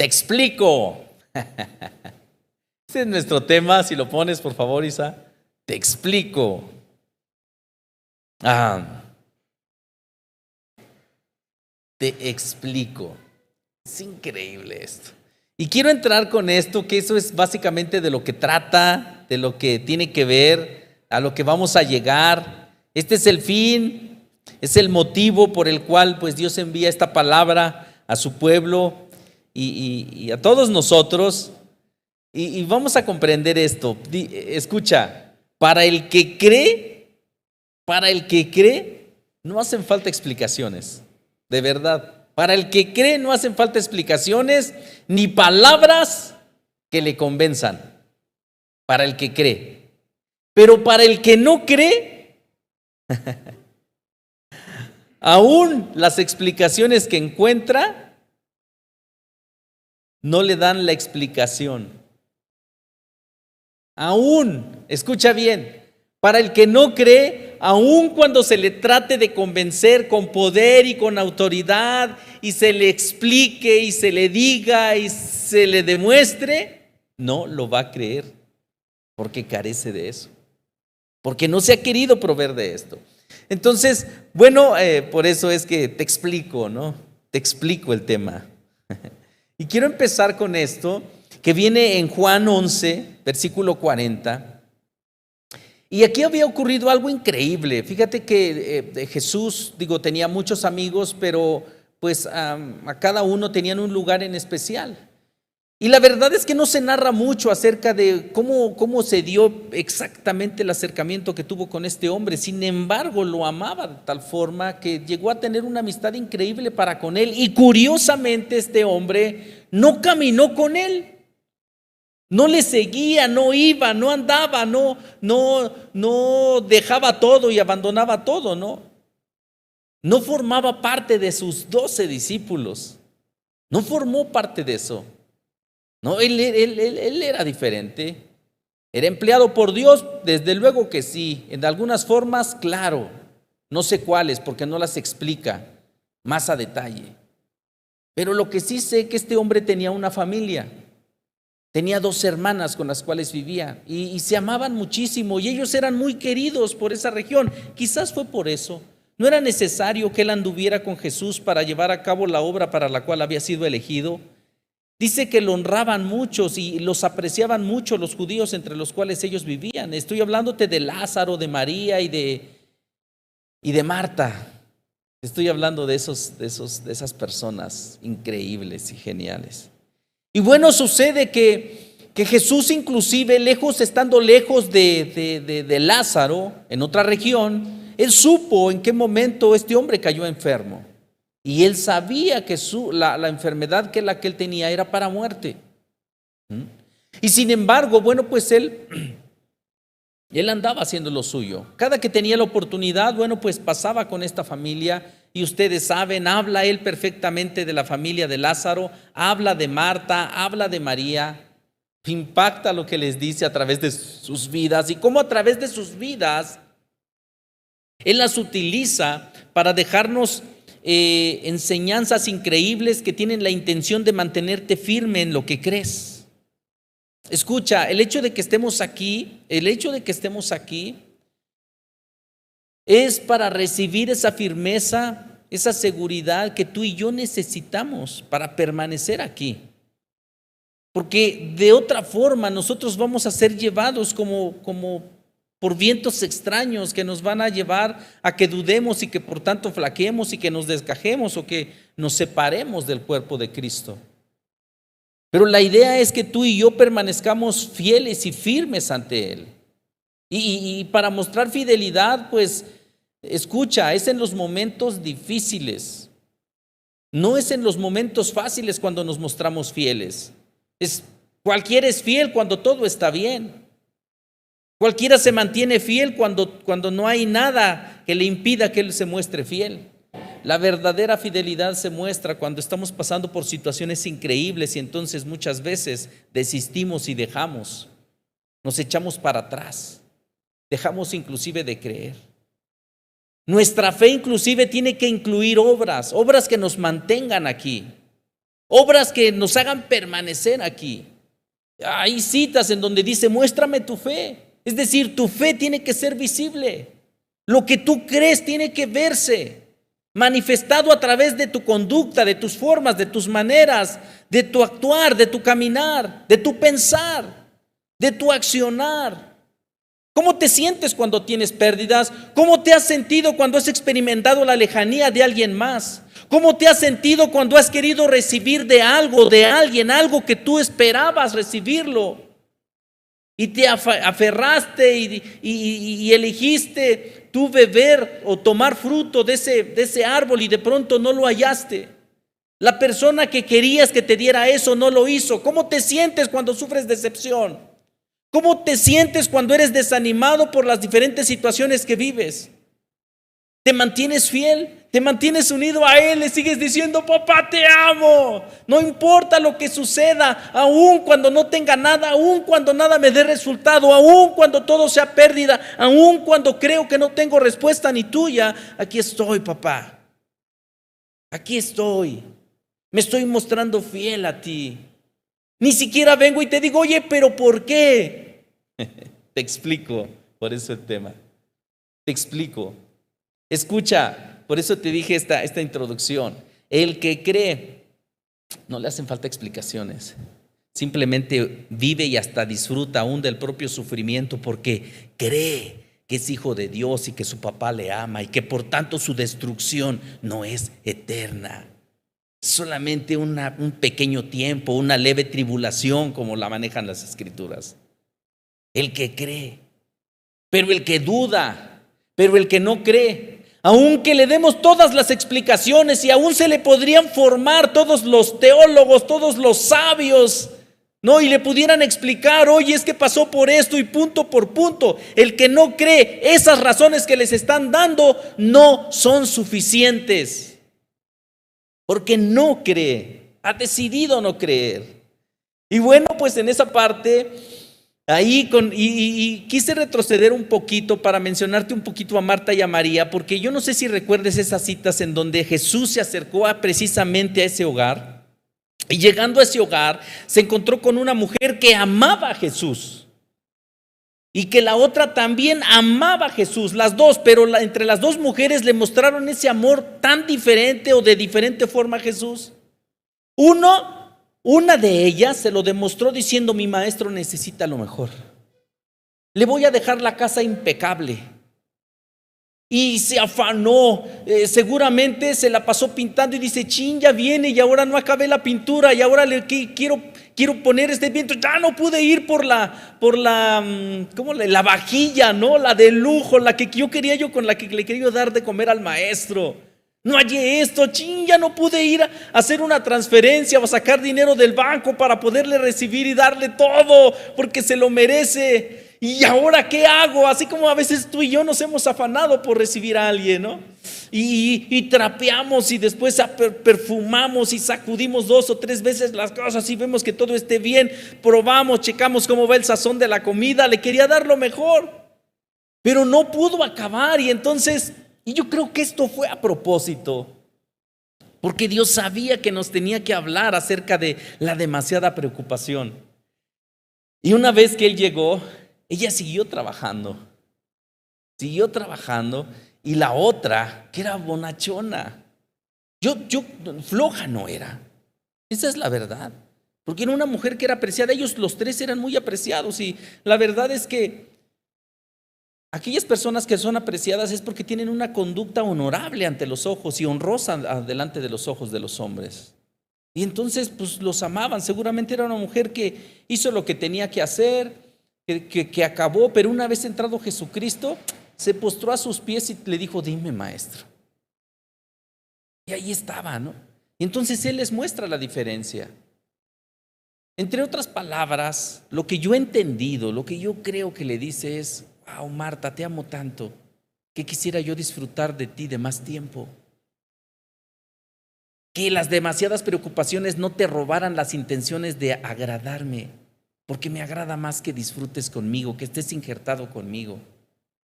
Te explico. Ese es nuestro tema, si lo pones por favor, Isa. Te explico. Te explico. Es increíble esto. Y quiero entrar con esto, que eso es básicamente de lo que trata, de lo que tiene que ver, a lo que vamos a llegar. Este es el fin, es el motivo por el cual pues Dios envía esta palabra a su pueblo y a todos nosotros. Y vamos a comprender esto. Escucha, para el que cree, no hacen falta explicaciones, de verdad. Para el que cree no hacen falta explicaciones ni palabras que le convenzan. Para el que cree. Pero para el que no cree, aún las explicaciones que encuentra no le dan la explicación. Aún, escucha bien, para el que no cree, aun cuando se le trate de convencer con poder y con autoridad y se le explique y se le diga y se le demuestre, no lo va a creer porque carece de eso, porque no se ha querido proveer de esto. Entonces, bueno, por eso es que te explico, ¿no? Te explico el tema. Y quiero empezar con esto que viene en Juan 11, versículo 40. Y aquí había ocurrido algo increíble. Fíjate que Jesús, tenía muchos amigos, pero pues a cada uno tenían un lugar en especial. Y la verdad es que no se narra mucho acerca de cómo se dio exactamente el acercamiento que tuvo con este hombre. Sin embargo, lo amaba de tal forma que llegó a tener una amistad increíble para con él. Y curiosamente este hombre no caminó con él. No le seguía, no iba, no andaba, no dejaba todo y abandonaba todo, no. No formaba parte de sus 12 discípulos. No formó parte de eso. No, él era diferente. Era empleado por Dios, desde luego que sí. En algunas formas, claro. No sé cuáles, porque no las explica más a detalle. Pero lo que sí sé es que este hombre tenía una familia. Tenía 2 hermanas con las cuales vivía y se amaban muchísimo y ellos eran muy queridos por esa región. Quizás fue por eso. No era necesario que él anduviera con Jesús para llevar a cabo la obra para la cual había sido elegido. Dice que lo honraban muchos y los apreciaban mucho los judíos entre los cuales ellos vivían. Estoy hablándote de Lázaro, de María y de Marta. Estoy hablando de esas personas increíbles y geniales. Y bueno, sucede que Jesús inclusive estando lejos de Lázaro, en otra región, él supo en qué momento este hombre cayó enfermo. Y él sabía que la enfermedad que él tenía era para muerte. Y sin embargo, bueno, pues él andaba haciendo lo suyo. Cada que tenía la oportunidad, bueno, pues pasaba con esta familia. Y ustedes saben, habla él perfectamente de la familia de Lázaro, habla de Marta, habla de María, impacta lo que les dice a través de sus vidas y cómo a través de sus vidas él las utiliza para dejarnos enseñanzas increíbles que tienen la intención de mantenerte firme en lo que crees. Escucha, el hecho de que estemos aquí es para recibir esa firmeza, esa seguridad que tú y yo necesitamos para permanecer aquí. Porque de otra forma nosotros vamos a ser llevados como por vientos extraños que nos van a llevar a que dudemos y que por tanto flaqueemos y que nos desgajemos o que nos separemos del cuerpo de Cristo. Pero la idea es que tú y yo permanezcamos fieles y firmes ante Él. Y para mostrar fidelidad, pues, escucha, es en los momentos difíciles. No es en los momentos fáciles cuando nos mostramos fieles. Cualquiera es fiel cuando todo está bien. Cualquiera se mantiene fiel cuando no hay nada que le impida que él se muestre fiel. La verdadera fidelidad se muestra cuando estamos pasando por situaciones increíbles y entonces muchas veces desistimos y dejamos. Nos echamos para atrás. Dejamos inclusive de creer. Nuestra fe inclusive tiene que incluir obras que nos mantengan aquí. obras que nos hagan permanecer aquí. Hay citas en donde dice, muéstrame tu fe. Es decir, tu fe tiene que ser visible. Lo que tú crees tiene que verse, manifestado a través de tu conducta, de tus formas, de tus maneras, de tu actuar, de tu caminar, de tu pensar, de tu accionar. ¿Cómo te sientes cuando tienes pérdidas? ¿Cómo te has sentido cuando has experimentado la lejanía de alguien más? ¿Cómo te has sentido cuando has querido recibir de algo, de alguien, algo que tú esperabas recibirlo? Y te aferraste y elegiste tú beber o tomar fruto de ese árbol y de pronto no lo hallaste. La persona que querías que te diera eso no lo hizo. ¿Cómo te sientes cuando sufres decepción? ¿Cómo te sientes cuando eres desanimado por las diferentes situaciones que vives? ¿Te mantienes fiel? ¿Te mantienes unido a Él? Le sigues diciendo, papá, te amo. No importa lo que suceda, aun cuando no tenga nada, aun cuando nada me dé resultado, aun cuando todo sea pérdida, aun cuando creo que no tengo respuesta ni tuya. Aquí estoy, papá. Aquí estoy. Me estoy mostrando fiel a ti. Ni siquiera vengo y te digo, oye, pero ¿por qué? Te explico, por eso el tema. Te explico. Escucha, por eso te dije esta introducción. El que cree, no le hacen falta explicaciones. Simplemente vive y hasta disfruta aún del propio sufrimiento porque cree que es hijo de Dios y que su papá le ama y que por tanto su destrucción no es eterna. Solamente un pequeño tiempo, una leve tribulación, como la manejan las Escrituras. El que cree, pero el que duda, pero el que no cree, aunque le demos todas las explicaciones y aún se le podrían formar todos los teólogos, todos los sabios, ¿no? Y le pudieran explicar, oye, es que pasó por esto y punto por punto. El que no cree, esas razones que les están dando no son suficientes. Porque no cree, ha decidido no creer. Y bueno, pues en esa parte, ahí quise retroceder un poquito para mencionarte un poquito a Marta y a María, porque yo no sé si recuerdes esas citas en donde Jesús se acercó precisamente a ese hogar. Y llegando a ese hogar, se encontró con una mujer que amaba a Jesús. Y que la otra también amaba a Jesús, las dos, pero entre las dos mujeres le mostraron ese amor tan diferente o de diferente forma a Jesús. Una de ellas se lo demostró diciendo, mi maestro necesita lo mejor. Le voy a dejar la casa impecable. Y se afanó, seguramente se la pasó pintando y dice, chin, ya viene y ahora no acabé la pintura y ahora quiero poner este viento, ya no pude ir por la vajilla, ¿no? La de lujo, la que con la que le quería dar de comer al maestro. No hallé esto, chin, ya no pude ir a hacer una transferencia o a sacar dinero del banco para poderle recibir y darle todo, porque se lo merece. ¿Y ahora qué hago? Así como a veces tú y yo nos hemos afanado por recibir a alguien, ¿no? Y trapeamos y después perfumamos y sacudimos 2 o 3 veces las cosas y vemos que todo esté bien, probamos, checamos cómo va el sazón de la comida, le quería dar lo mejor, pero no pudo acabar y yo creo que esto fue a propósito, porque Dios sabía que nos tenía que hablar acerca de la demasiada preocupación. Y una vez que Él llegó, ella siguió trabajando y la otra, que era bonachona, yo floja no era, esa es la verdad, porque era una mujer que era apreciada, ellos los 3 eran muy apreciados y la verdad es que aquellas personas que son apreciadas es porque tienen una conducta honorable ante los ojos y honrosa delante de los ojos de los hombres. Y entonces pues los amaban, seguramente era una mujer que hizo lo que tenía que hacer, que acabó, pero una vez entrado Jesucristo, se postró a sus pies y le dijo, dime maestro. Y ahí estaba, ¿no? Y entonces Él les muestra la diferencia. Entre otras palabras, lo que yo he entendido, lo que yo creo que le dice es, wow, Marta, te amo tanto, que quisiera yo disfrutar de ti de más tiempo. Que las demasiadas preocupaciones no te robaran las intenciones de agradarme. Porque me agrada más que disfrutes conmigo, que estés injertado conmigo.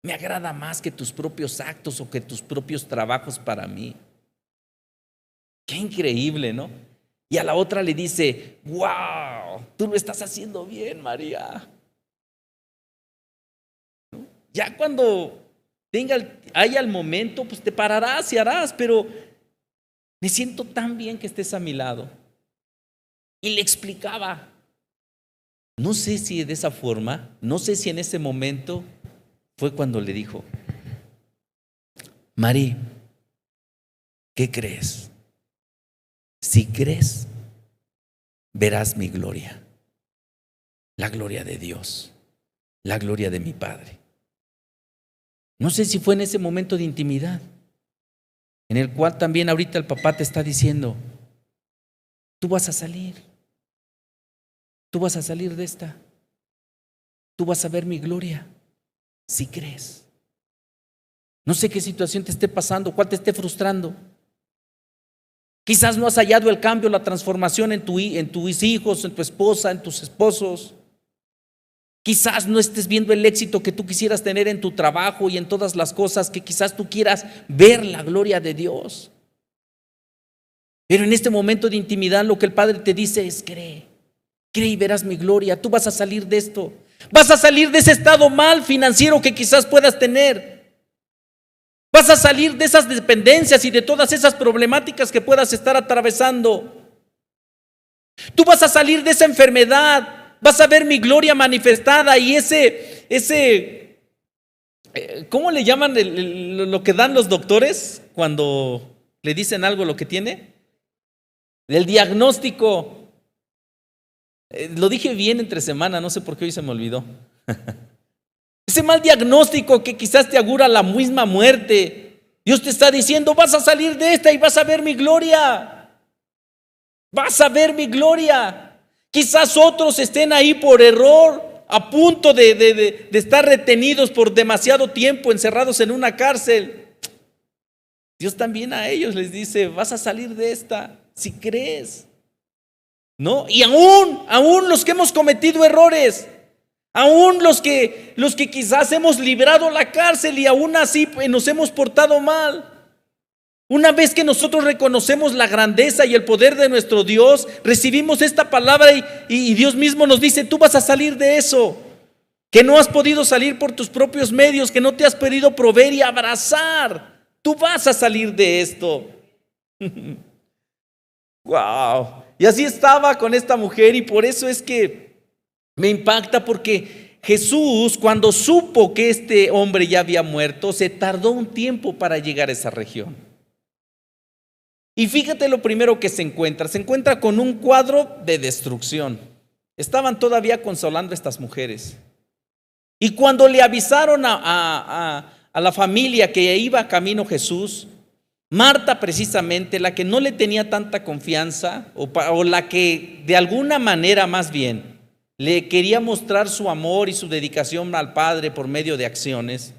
Me agrada más que tus propios actos o que tus propios trabajos para mí. Qué increíble, ¿no? Y a la otra le dice, wow, tú lo estás haciendo bien, María. Ya cuando haya el momento, pues te pararás y harás, pero me siento tan bien que estés a mi lado. Y le explicaba. No sé si de esa forma, no sé si en ese momento fue cuando le dijo, María, ¿qué crees? Si crees, verás mi gloria, la gloria de Dios, la gloria de mi Padre. No sé si fue en ese momento de intimidad, en el cual también ahorita el papá te está diciendo, tú vas a salir de esta, tú vas a ver mi gloria, si crees. No sé qué situación te esté pasando, cuál te esté frustrando. Quizás no has hallado el cambio, la transformación en tus hijos, en tu esposa, en tus esposos. Quizás no estés viendo el éxito que tú quisieras tener en tu trabajo y en todas las cosas que quizás tú quieras ver la gloria de Dios. Pero en este momento de intimidad lo que el Padre te dice es cree y verás mi gloria. Tú vas a salir de esto. Vas a salir de ese estado mal financiero que quizás puedas tener. Vas a salir de esas dependencias y de todas esas problemáticas que puedas estar atravesando. Tú vas a salir de esa enfermedad, vas a ver mi gloria manifestada y ¿cómo le llaman lo que dan los doctores cuando le dicen algo lo que tiene? El diagnóstico. Lo dije bien entre semana, no sé por qué hoy se me olvidó. Ese mal diagnóstico que quizás te augura la misma muerte. Dios te está diciendo, vas a salir de esta y vas a ver mi gloria. Vas a ver mi gloria. Quizás otros estén ahí por error, a punto de estar retenidos por demasiado tiempo, encerrados en una cárcel. Dios también a ellos les dice, vas a salir de esta si crees. ¿No? Y aún los que hemos cometido errores, aún los que quizás hemos librado la cárcel y aún así nos hemos portado mal. Una vez que nosotros reconocemos la grandeza y el poder de nuestro Dios, recibimos esta palabra y Dios mismo nos dice, tú vas a salir de eso, que no has podido salir por tus propios medios, que no te has podido proveer y abrazar. Tú vas a salir de esto. Wow. Y así estaba con esta mujer y por eso es que me impacta porque Jesús, cuando supo que este hombre ya había muerto, se tardó un tiempo para llegar a esa región. Y fíjate lo primero que se encuentra con un cuadro de destrucción. Estaban todavía consolando a estas mujeres. Y cuando le avisaron a la familia que iba camino Jesús, Marta precisamente, la que no le tenía tanta confianza o la que de alguna manera más bien le quería mostrar su amor y su dedicación al Padre por medio de acciones,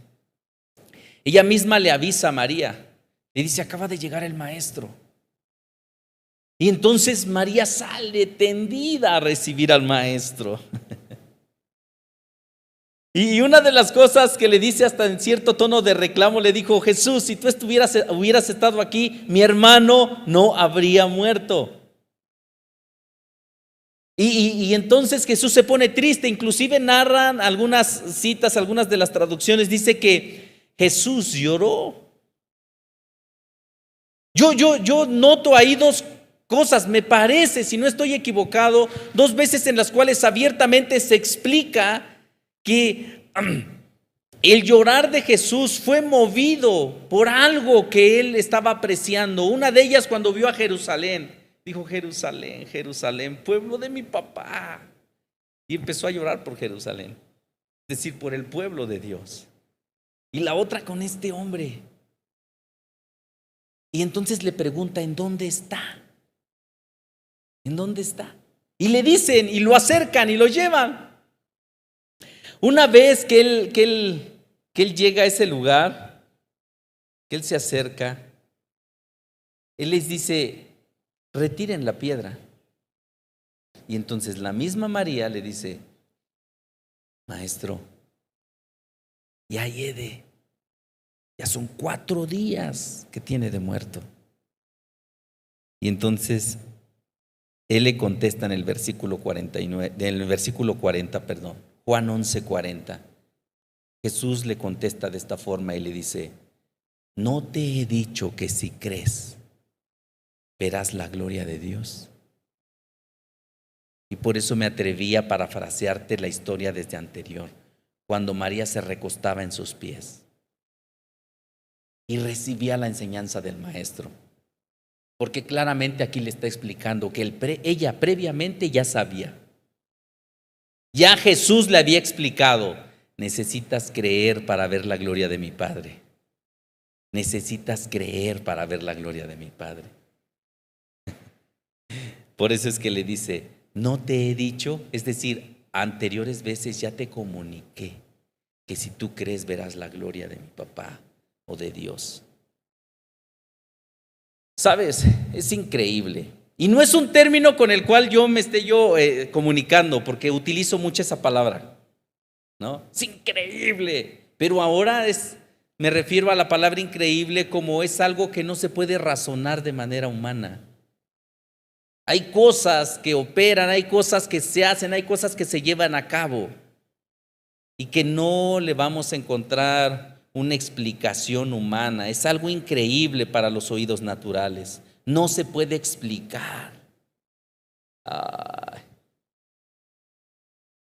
ella misma le avisa a María, le dice, acaba de llegar el maestro. Y entonces María sale tendida a recibir al maestro. Y una de las cosas que le dice hasta en cierto tono de reclamo, le dijo, Jesús, si tú hubieras estado aquí, mi hermano no habría muerto. Y entonces Jesús se pone triste, inclusive narran algunas citas, algunas de las traducciones, dice que Jesús lloró. Yo noto ahí dos cosas, me parece, si no estoy equivocado, dos veces en las cuales abiertamente se explica que el llorar de Jesús fue movido por algo que él estaba apreciando. Una de ellas cuando vio a Jerusalén, dijo, Jerusalén, Jerusalén, pueblo de mi papá. Y empezó a llorar por Jerusalén, es decir, por el pueblo de Dios. Y la otra con este hombre. Y entonces le pregunta, ¿en dónde está? ¿En dónde está? Y le dicen, y lo acercan y lo llevan. Una vez que él llega a ese lugar, que él se acerca, él les dice, retiren la piedra. Y entonces la misma María le dice, maestro, ya hiede, ya son 4 días que tiene de muerto. Y entonces Él le contesta en el versículo 49, en el versículo 40, Juan 11:40. Jesús le contesta de esta forma y le dice: ¿no te he dicho que si crees, verás la gloria de Dios? Y por eso me atreví a parafrasearte la historia desde anterior, cuando María se recostaba en sus pies y recibía la enseñanza del Maestro. Porque claramente aquí le está explicando que ella previamente ya sabía. Ya Jesús le había explicado: necesitas creer para ver la gloria de mi Padre. Necesitas creer para ver la gloria de mi Padre. Por eso es que le dice: no te he dicho, es decir, anteriores veces ya te comuniqué que si tú crees verás la gloria de mi papá o de Dios. ¿Sabes? Es increíble. Y no es un término con el cual yo me esté comunicando, porque utilizo mucho esa palabra, ¿no? Es increíble. Pero ahora me refiero a la palabra increíble como es algo que no se puede razonar de manera humana. Hay cosas que operan, hay cosas que se hacen, hay cosas que se llevan a cabo y que no le vamos a encontrar una explicación humana. Es algo increíble para los oídos naturales. No se puede explicar.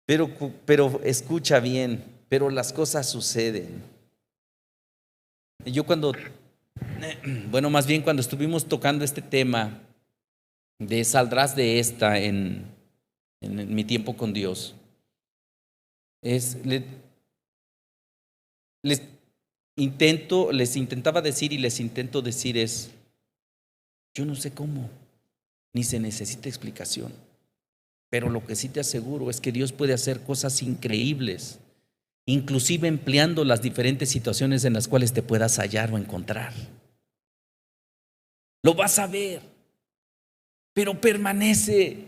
Pero escucha bien, pero las cosas suceden. Yo cuando estuvimos tocando este tema de saldrás de esta en mi tiempo con Dios, les intentaba decir y les intento decir yo no sé cómo, ni se necesita explicación, pero lo que sí te aseguro es que Dios puede hacer cosas increíbles, inclusive empleando las diferentes situaciones en las cuales te puedas hallar o encontrar. Lo vas a ver, pero permanece.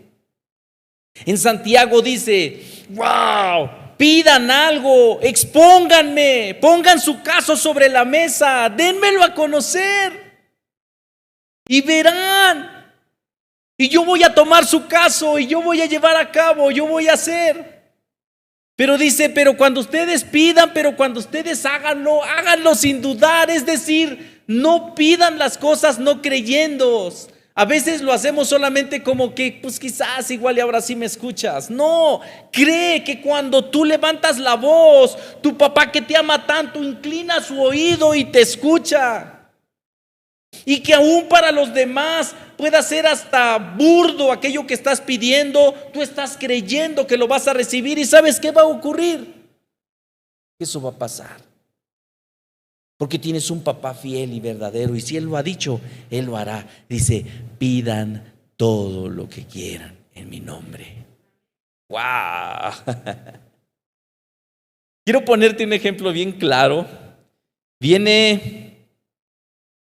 En Santiago dice: ¡wow! Pidan algo, expónganme, pongan su caso sobre la mesa, dénmelo a conocer y verán. Y yo voy a tomar su caso y yo voy a llevar a cabo, yo voy a hacer. Pero dice: pero cuando ustedes pidan, pero cuando ustedes háganlo sin dudar. Es decir, no pidan las cosas no creyendo. A veces lo hacemos solamente como que, pues quizás igual y ahora sí me escuchas. No, cree que cuando tú levantas la voz, tu papá que te ama tanto inclina su oído y te escucha. Y que aún para los demás pueda ser hasta burdo aquello que estás pidiendo, tú estás creyendo que lo vas a recibir. ¿Y sabes qué va a ocurrir? Eso va a pasar. Porque tienes un papá fiel y verdadero, y si Él lo ha dicho, Él lo hará. Dice: pidan todo lo que quieran en mi nombre. ¡Wow! Quiero ponerte un ejemplo bien claro. Viene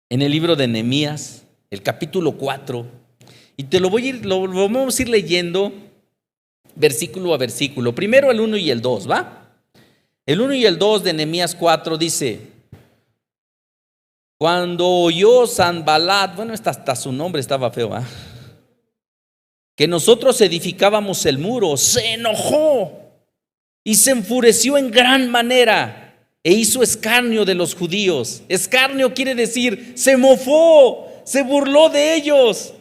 en el libro de Nehemías, el capítulo 4, y te lo vamos a ir leyendo versículo a versículo. Primero el 1 y el 2, ¿va? El 1 y el 2 de Nehemías 4 dice: cuando oyó Sanballat, hasta su nombre estaba feo, que nosotros edificábamos el muro, se enojó y se enfureció en gran manera e hizo escarnio de los judíos. Escarnio quiere decir, se mofó, se burló de ellos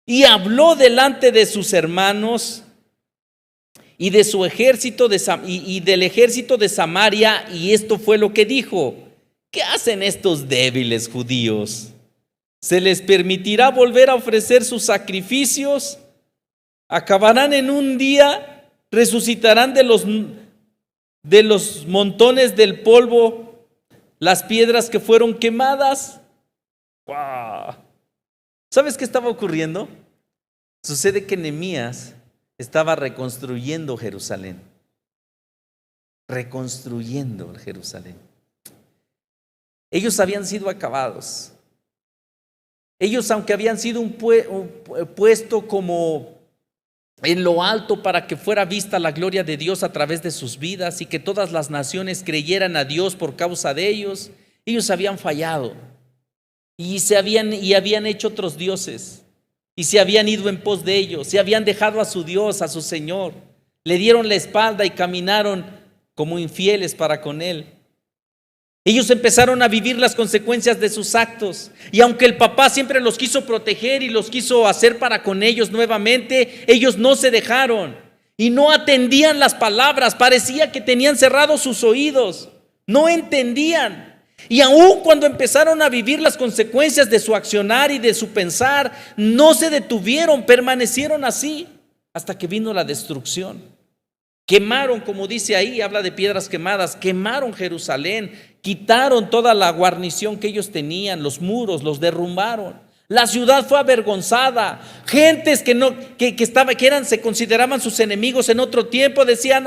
y habló delante de sus hermanos y de su ejército y del ejército de Samaria, y esto fue lo que dijo: ¿qué hacen estos débiles judíos? ¿Se les permitirá volver a ofrecer sus sacrificios? ¿Acabarán en un día? ¿Resucitarán de los montones del polvo las piedras que fueron quemadas? ¡Wow! ¿Sabes qué estaba ocurriendo? Sucede que Nehemías estaba reconstruyendo Jerusalén. Reconstruyendo Jerusalén. Ellos habían sido acabados. Ellos, aunque habían sido puesto como en lo alto para que fuera vista la gloria de Dios a través de sus vidas y que todas las naciones creyeran a Dios por causa de ellos habían fallado y habían hecho otros dioses. y se habían ido en pos de ellos, se habían dejado a su Dios, a su Señor, le dieron la espalda y caminaron como infieles para con Él. Ellos empezaron a vivir las consecuencias de sus actos, y aunque el papá siempre los quiso proteger y los quiso hacer para con ellos nuevamente, ellos no se dejaron y no atendían las palabras. Parecía que tenían cerrados sus oídos, no entendían. Y aun cuando empezaron a vivir las consecuencias de su accionar y de su pensar, no se detuvieron, permanecieron así hasta que vino la destrucción. Quemaron, como dice ahí, habla de piedras quemadas, quemaron Jerusalén, quitaron toda la guarnición que ellos tenían, los muros, los derrumbaron. La ciudad fue avergonzada. Gentes se consideraban sus enemigos en otro tiempo, decían,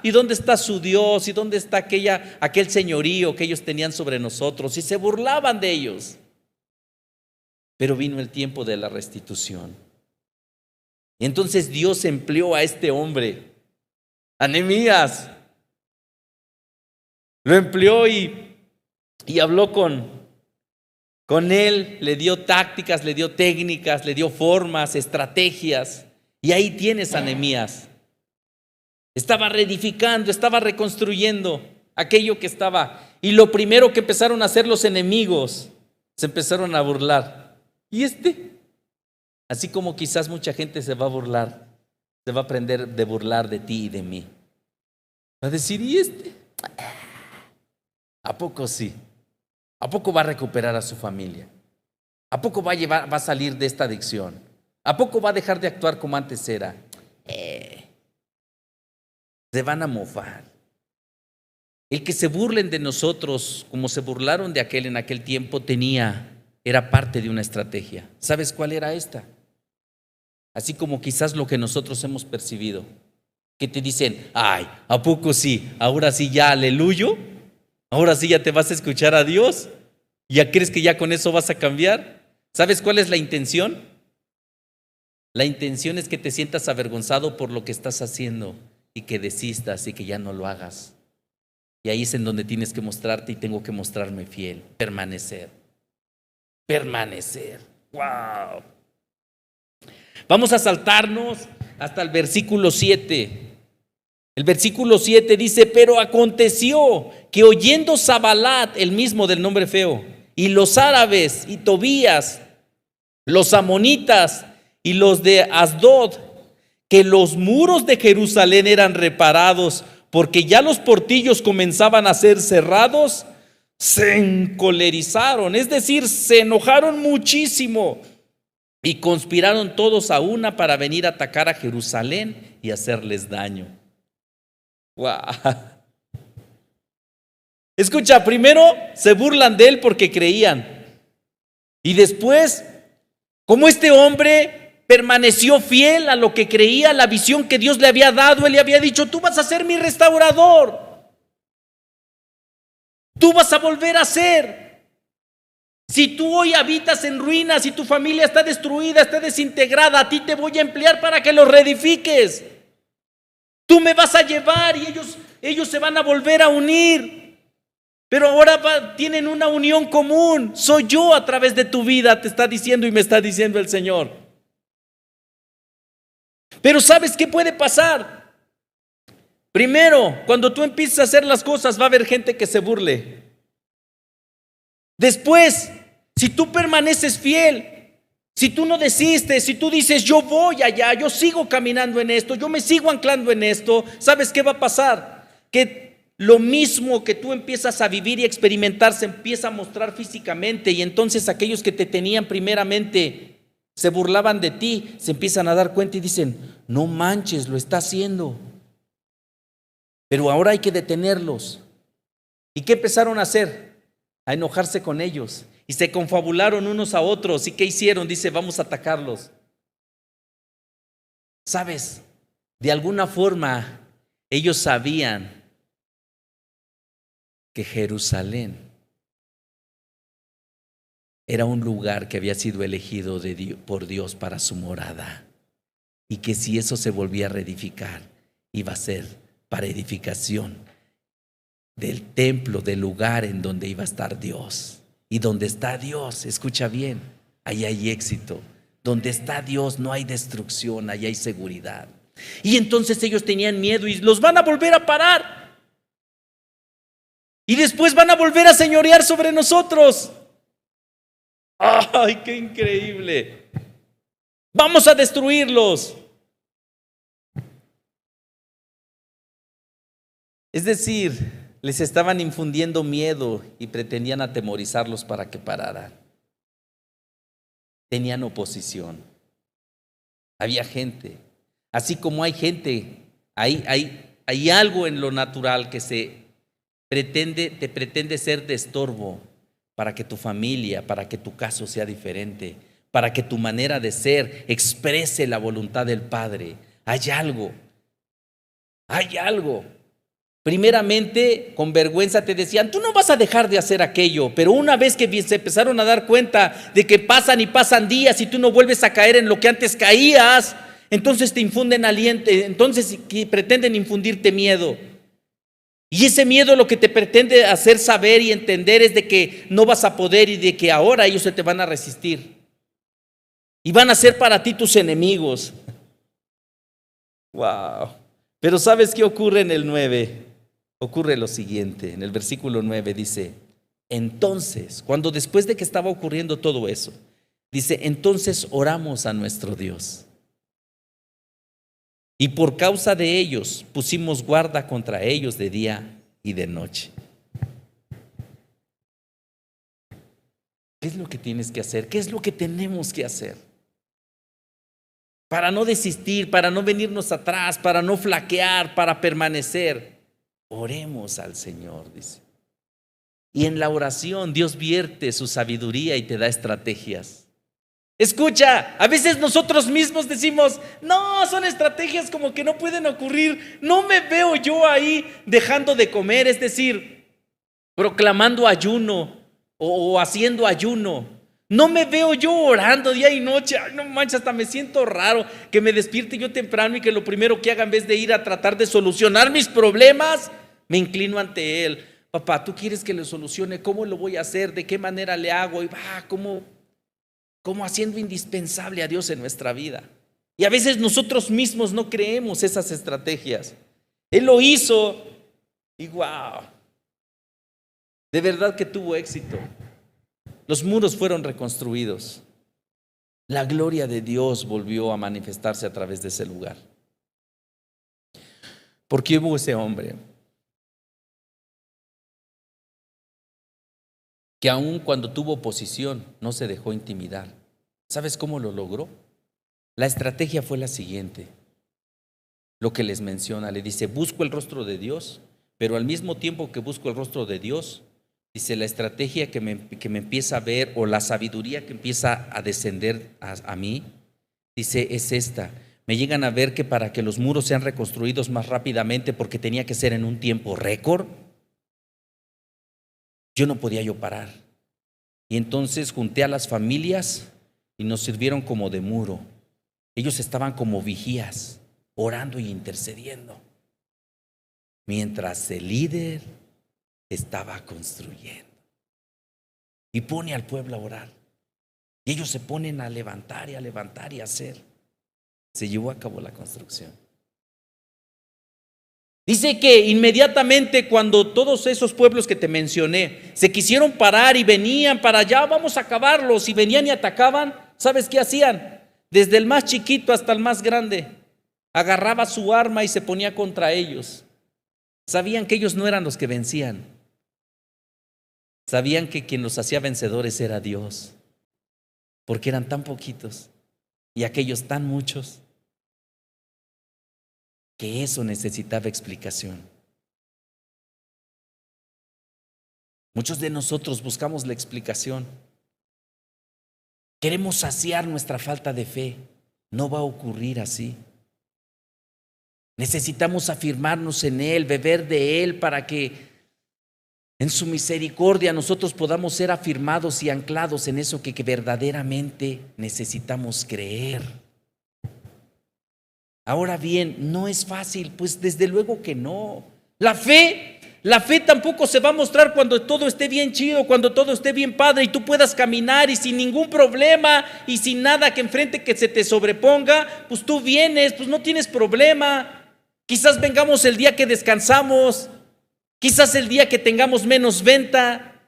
¿y dónde está su Dios? ¿Y dónde está aquel señorío que ellos tenían sobre nosotros? Y se burlaban de ellos. Pero vino el tiempo de la restitución. Y entonces Dios empleó a este hombre, a Nehemías. Lo empleó y habló con él, le dio tácticas, le dio técnicas, le dio formas, estrategias. Y ahí tienes a Nehemías. Estaba reedificando, estaba reconstruyendo aquello que estaba. Y lo primero que empezaron a hacer los enemigos, se empezaron a burlar. ¿Y Así como quizás mucha gente se va a burlar, se va a aprender de burlar de ti y de mí. Va a decir, ¿y ¿A poco sí? ¿A poco va a recuperar a su familia? ¿A poco va a salir de esta adicción? ¿A poco va a dejar de actuar como antes era? Se van a mofar. El que se burlen de nosotros como se burlaron de aquel en aquel tiempo era parte de una estrategia. ¿Sabes cuál era esta? Así como quizás lo que nosotros hemos percibido, que te dicen, ¿a poco sí? Ahora sí ya, aleluyo. Ahora sí ya te vas a escuchar a Dios. ¿Ya crees que ya con eso vas a cambiar? ¿Sabes cuál es la intención? La intención es que te sientas avergonzado por lo que estás haciendo y que desistas y que ya no lo hagas. Y ahí es en donde tienes que mostrarte y tengo que mostrarme fiel, permanecer. ¡Wow! Vamos a saltarnos hasta el versículo 7. El versículo 7 dice, pero aconteció que oyendo Sanbalat, el mismo del nombre feo, y los árabes y Tobías, los amonitas y los de Asdod, que los muros de Jerusalén eran reparados, porque ya los portillos comenzaban a ser cerrados, se encolerizaron, es decir, se enojaron muchísimo y conspiraron todos a una para venir a atacar a Jerusalén y hacerles daño. ¡Wow! Escucha, primero se burlan de él porque creían. Y después, como este hombre permaneció fiel a lo que creía, a la visión que Dios le había dado, él le había dicho, tú vas a ser mi restaurador. Tú vas a volver a ser. Si tú hoy habitas en ruinas y tu familia está destruida, está desintegrada, a ti te voy a emplear para que los reedifiques. Tú me vas a llevar y ellos se van a volver a unir. Pero ahora tienen una unión común. Soy yo a través de tu vida, te está diciendo y me está diciendo el Señor. Pero ¿sabes qué puede pasar? Primero, cuando tú empieces a hacer las cosas, va a haber gente que se burle. Después, si tú permaneces fiel, si tú no desistes, si tú dices, yo voy allá, yo sigo caminando en esto, yo me sigo anclando en esto, ¿sabes qué va a pasar? Que lo mismo que tú empiezas a vivir y experimentar se empieza a mostrar físicamente, y entonces aquellos que te tenían primeramente se burlaban de ti, se empiezan a dar cuenta y dicen, no manches, lo está haciendo. Pero ahora hay que detenerlos. ¿Y qué empezaron a hacer? A enojarse con ellos. Y se confabularon unos a otros. ¿Y qué hicieron? Dice, vamos a atacarlos. ¿Sabes? De alguna forma, ellos sabían que Jerusalén era un lugar que había sido elegido por Dios para su morada. Y que si eso se volvía a reedificar, iba a ser para edificación del templo, del lugar en donde iba a estar Dios. Y donde está Dios, escucha bien, ahí hay éxito, Donde está Dios no hay destrucción, ahí hay seguridad. Y entonces ellos tenían miedo y los van a volver a parar. Y después van a volver a señorear sobre nosotros. ¡Ay, qué increíble! Vamos a destruirlos. Es decir, les estaban infundiendo miedo y pretendían atemorizarlos para que pararan. Tenían oposición. Había gente. Así como hay gente, hay algo en lo natural que te pretende ser de estorbo para que tu familia, para que tu caso sea diferente, para que tu manera de ser exprese la voluntad del Padre. Hay algo. Primeramente, con vergüenza te decían, tú no vas a dejar de hacer aquello, pero una vez que se empezaron a dar cuenta de que pasan y pasan días y tú no vuelves a caer en lo que antes caías, entonces te infunden aliento, entonces pretenden infundirte miedo. Y ese miedo lo que te pretende hacer saber y entender es de que no vas a poder y de que ahora ellos se te van a resistir. Y van a ser para ti tus enemigos. Wow. Pero ¿sabes qué ocurre en el 9? Ocurre lo siguiente, en el versículo 9 dice, entonces, cuando después de que estaba ocurriendo todo eso, dice, entonces oramos a nuestro Dios. Y por causa de ellos pusimos guarda contra ellos de día y de noche. ¿Qué es lo que tienes que hacer? ¿Qué es lo que tenemos que hacer? Para no desistir, para no venirnos atrás, para no flaquear, para permanecer. Oremos al Señor, dice. Y en la oración Dios vierte su sabiduría y te da estrategias. Escucha, a veces nosotros mismos decimos, no, son estrategias como que no pueden ocurrir. No me veo yo ahí dejando de comer, es decir, proclamando ayuno o haciendo ayuno. No me veo yo orando día y noche. Ay, no manches, hasta me siento raro que me despierte yo temprano y que lo primero que haga en vez de ir a tratar de solucionar mis problemas, me inclino ante Él. Papá, ¿tú quieres que lo solucione? ¿Cómo lo voy a hacer? ¿De qué manera le hago? Y va, como haciendo indispensable a Dios en nuestra vida. Y a veces nosotros mismos no creemos esas estrategias. Él lo hizo y wow, de verdad que tuvo éxito. Los muros fueron reconstruidos. La gloria de Dios volvió a manifestarse a través de ese lugar. Porque hubo ese hombre que aun cuando tuvo oposición no se dejó intimidar. ¿Sabes cómo lo logró? La estrategia fue la siguiente. Lo que les menciona, le dice, busco el rostro de Dios, pero al mismo tiempo que busco el rostro de Dios, dice, la estrategia que me empieza a ver o la sabiduría que empieza a descender a mí, dice, es esta. Me llegan a ver que para que los muros sean reconstruidos más rápidamente, porque tenía que ser en un tiempo récord, yo no podía parar. Y entonces junté a las familias y nos sirvieron como de muro. Ellos estaban como vigías, orando y intercediendo, mientras el líder estaba construyendo. Y pone al pueblo a orar. Y ellos se ponen a levantar y a hacer. Se llevó a cabo la construcción. Dice que inmediatamente cuando todos esos pueblos que te mencioné se quisieron parar y venían para allá, vamos a acabarlos, y venían y atacaban, ¿sabes qué hacían? Desde el más chiquito hasta el más grande, agarraba su arma y se ponía contra ellos. Sabían que ellos no eran los que vencían. Sabían que quien los hacía vencedores era Dios, porque eran tan poquitos y aquellos tan muchos, que eso necesitaba explicación. Muchos de nosotros buscamos la explicación. Queremos saciar nuestra falta de fe. No va a ocurrir así. Necesitamos afirmarnos en Él, beber de Él, para que en su misericordia nosotros podamos ser afirmados y anclados en eso que verdaderamente necesitamos creer. Ahora bien, ¿no es fácil? Pues desde luego que no. La fe La fe tampoco se va a mostrar cuando todo esté bien chido, cuando todo esté bien padre y tú puedas caminar y sin ningún problema y sin nada que enfrente que se te sobreponga, pues tú vienes, pues no tienes problema. Quizás vengamos el día que descansamos, quizás el día que tengamos menos venta,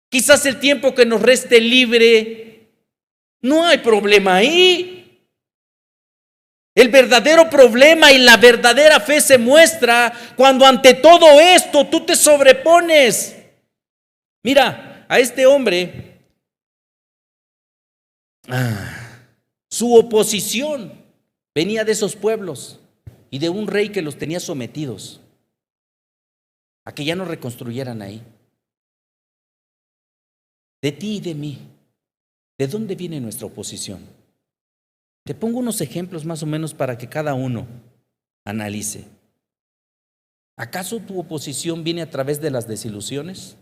quizás el tiempo que nos reste libre. No hay problema ahí. El verdadero problema y la verdadera fe se muestra cuando ante todo esto tú te sobrepones. Mira, a este hombre, su oposición venía de esos pueblos y de un rey que los tenía sometidos a que ya no reconstruyeran ahí. De ti y de mí, ¿de dónde viene nuestra oposición? Te pongo unos ejemplos más o menos para que cada uno analice. ¿Acaso tu oposición viene a través de las desilusiones?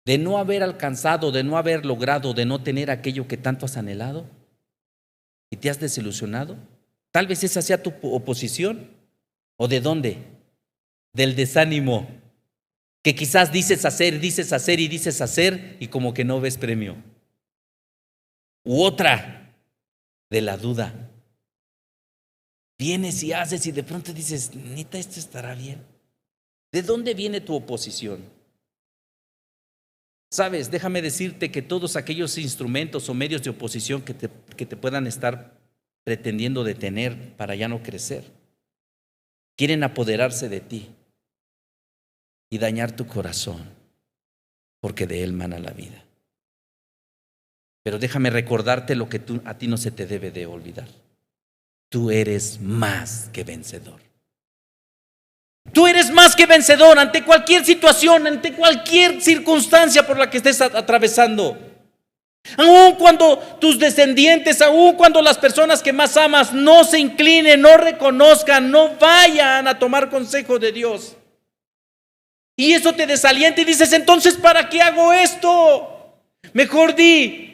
¿De no haber alcanzado, de no haber logrado, de no tener aquello que tanto has anhelado? ¿Y te has desilusionado? Tal vez esa sea tu oposición. ¿O de dónde? Del desánimo. Que quizás dices hacer y dices hacer y como que no ves premio. U otra, de la duda. Vienes y haces y de pronto dices, neta, esto estará bien. ¿De dónde viene tu oposición? Sabes, déjame decirte que todos aquellos instrumentos o medios de oposición que te puedan estar pretendiendo detener para ya no crecer, quieren apoderarse de ti y dañar tu corazón, porque de él mana la vida. Pero déjame recordarte lo que a ti no se te debe de olvidar. Tú eres más que vencedor. Tú eres más que vencedor ante cualquier situación, ante cualquier circunstancia por la que estés atravesando. Aun cuando tus descendientes, aun cuando las personas que más amas no se inclinen, no reconozcan, no vayan a tomar consejo de Dios. Y eso te desalienta y dices, entonces, ¿para qué hago esto? Mejor di,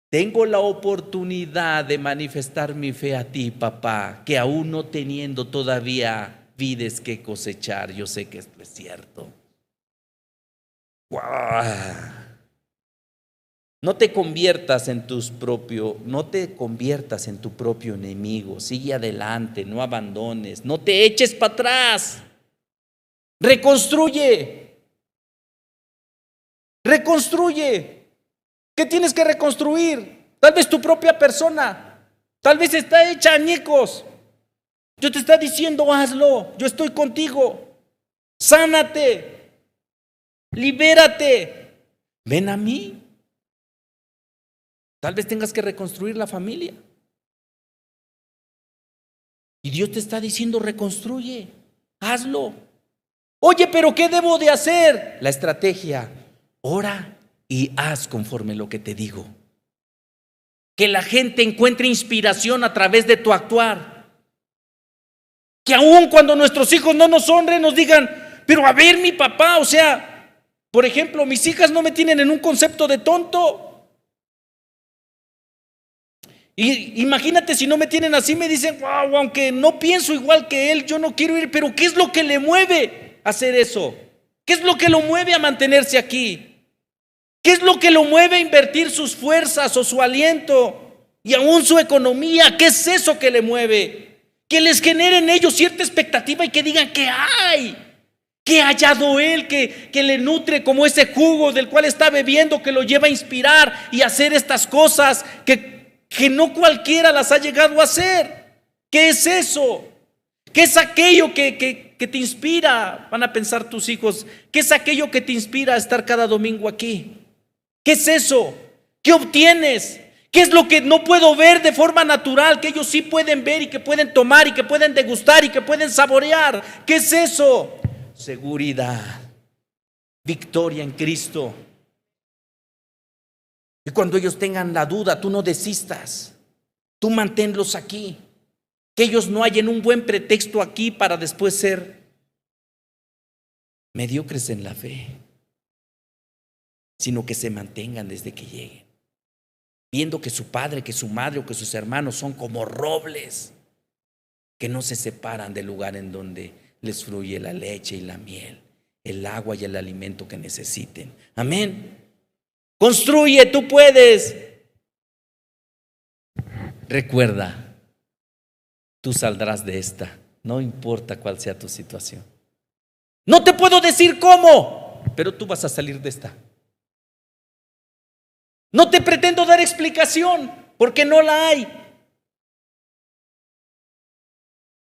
tengo la oportunidad de manifestar mi fe a ti, papá, que aún no teniendo todavía vides que cosechar, yo sé que esto es cierto. ¡Wow! No te conviertas en tu propio enemigo. Sigue adelante, no abandones, no te eches para atrás. Reconstruye. ¿Qué tienes que reconstruir? Tal vez tu propia persona. Tal vez está hecha añicos. Dios te está diciendo, hazlo. Yo estoy contigo. Sánate. Libérate. Ven a mí. Tal vez tengas que reconstruir la familia. Y Dios te está diciendo, reconstruye. Hazlo. Oye, pero ¿qué debo de hacer? La estrategia. Ora y haz conforme lo que te digo. Que la gente encuentre inspiración a través de tu actuar. Que aun cuando nuestros hijos no nos honren, nos digan, pero a ver mi papá, o sea, por ejemplo, mis hijas no me tienen en un concepto de tonto. Y imagínate si no me tienen así, me dicen, wow, aunque no pienso igual que él, yo no quiero ir, pero ¿qué es lo que le mueve a hacer eso? ¿Qué es lo que lo mueve a mantenerse aquí? ¿Qué es lo que lo mueve a invertir sus fuerzas o su aliento y aún su economía? ¿Qué es eso que le mueve? Que les genere en ellos cierta expectativa y que digan que hay, que ha hallado él, que le nutre como ese jugo del cual está bebiendo, que lo lleva a inspirar y a hacer estas cosas que no cualquiera las ha llegado a hacer. ¿Qué es eso? ¿Qué es aquello que te inspira? Van a pensar tus hijos, ¿qué es aquello que te inspira a estar cada domingo aquí? ¿Qué es eso? ¿Qué obtienes? ¿Qué es lo que no puedo ver de forma natural, que ellos sí pueden ver y que pueden tomar y que pueden degustar y que pueden saborear? ¿Qué es eso? Seguridad, victoria en Cristo. Y cuando ellos tengan la duda, tú no desistas, tú manténlos aquí. Que ellos no hallen un buen pretexto aquí para después ser mediocres en la fe, sino que se mantengan desde que lleguen, viendo que su padre, que su madre o que sus hermanos son como robles, que no se separan del lugar en donde les fluye la leche y la miel, el agua y el alimento que necesiten. Amén. Construye, tú puedes. Recuerda, tú saldrás de esta, no importa cuál sea tu situación. No te puedo decir cómo, pero tú vas a salir de esta. No te pretendo dar explicación, porque no la hay.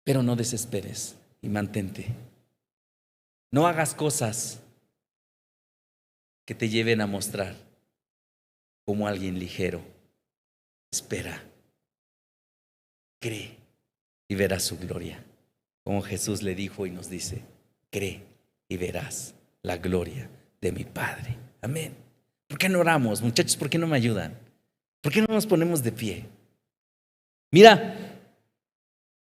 Pero no desesperes y mantente. No hagas cosas que te lleven a mostrar como alguien ligero. Espera, cree y verás su gloria. Como Jesús le dijo y nos dice, cree y verás la gloria de mi Padre. Amén. ¿Por qué no oramos, muchachos? ¿Por qué no me ayudan? ¿Por qué no nos ponemos de pie? Mira,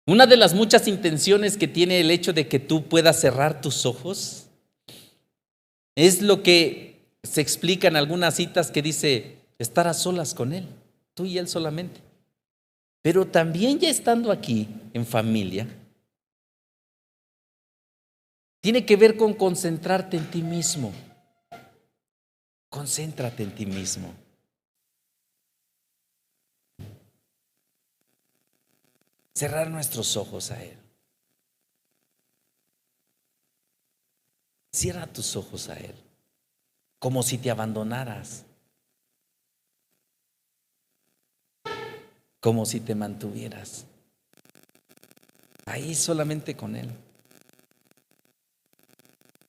una de las muchas intenciones que tiene el hecho de que tú puedas cerrar tus ojos es lo que se explica en algunas citas que dice estar a solas con Él, tú y Él solamente. Pero también ya estando aquí en familia, tiene que ver con concentrarte en ti mismo. Concéntrate en ti mismo. Cerrar nuestros ojos a Él. Cierra tus ojos a Él, como si te abandonaras, como si te mantuvieras ahí solamente con Él.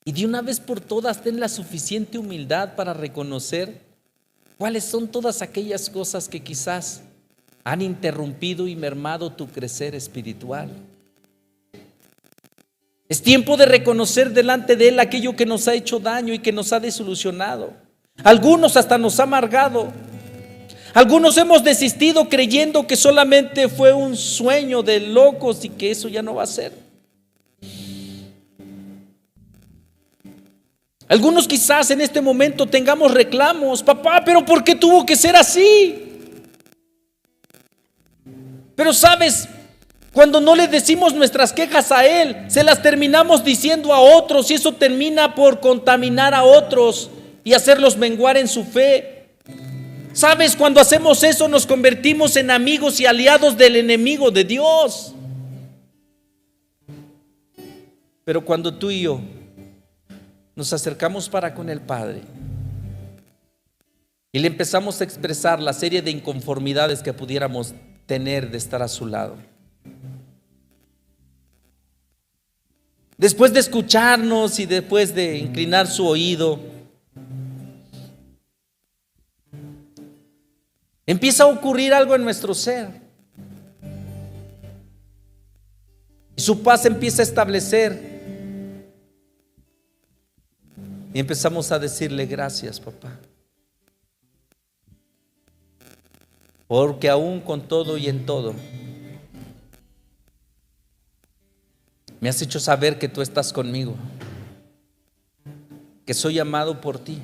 Y de una vez por todas ten la suficiente humildad para reconocer cuáles son todas aquellas cosas que quizás han interrumpido y mermado tu crecer espiritual. Es tiempo de reconocer delante de Él aquello que nos ha hecho daño y que nos ha desilusionado. Algunos hasta nos ha amargado. Algunos hemos desistido creyendo que solamente fue un sueño de locos y que eso ya no va a ser. Algunos quizás en este momento tengamos reclamos. Papá, pero ¿por qué tuvo que ser así? Pero sabes, cuando no le decimos nuestras quejas a Él, se las terminamos diciendo a otros y eso termina por contaminar a otros y hacerlos menguar en su fe. Sabes, cuando hacemos eso nos convertimos en amigos y aliados del enemigo de Dios. Pero cuando tú y yo nos acercamos para con el Padre y le empezamos a expresar la serie de inconformidades que pudiéramos tener de estar a su lado, después de escucharnos y después de inclinar su oído, empieza a ocurrir algo en nuestro ser. Y su paz empieza a establecer. Y empezamos a decirle gracias, papá. Porque aún con todo y en todo, me has hecho saber que tú estás conmigo, que soy amado por ti,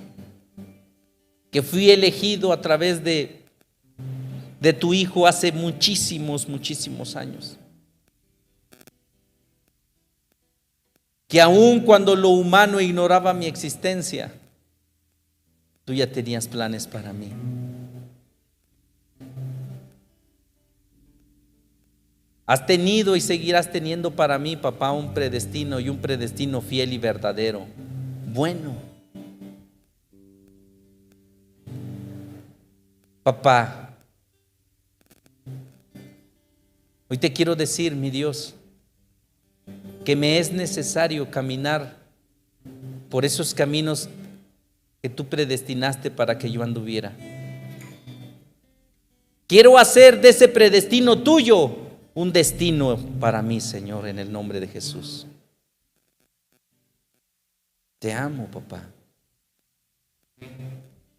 que fui elegido a través de tu Hijo hace muchísimos años. Que aun cuando lo humano ignoraba mi existencia, tú ya tenías planes para mí. Has tenido y seguirás teniendo para mí, papá, un predestino y un predestino fiel y verdadero, bueno. Papá, hoy te quiero decir, mi Dios, que me es necesario caminar por esos caminos que tú predestinaste para que yo anduviera. Quiero hacer de ese predestino tuyo un destino para mí, Señor, en el nombre de Jesús. Te amo, papá.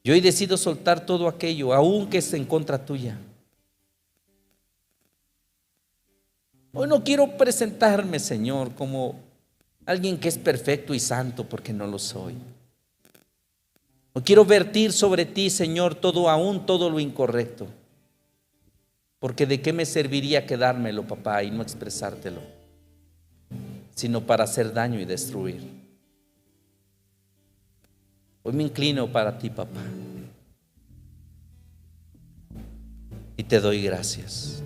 Yo hoy decido soltar todo aquello, aun que es en contra tuya. Hoy no quiero presentarme, Señor, como alguien que es perfecto y santo, porque no lo soy. No quiero vertir sobre ti, Señor, todo lo incorrecto. Porque de qué me serviría quedármelo, papá, y no expresártelo, sino para hacer daño y destruir. Hoy me inclino para ti, papá. Y te doy gracias.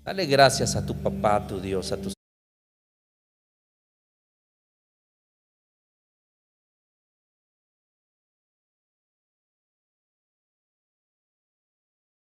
Dale gracias a tu papá, a tu Dios, a tu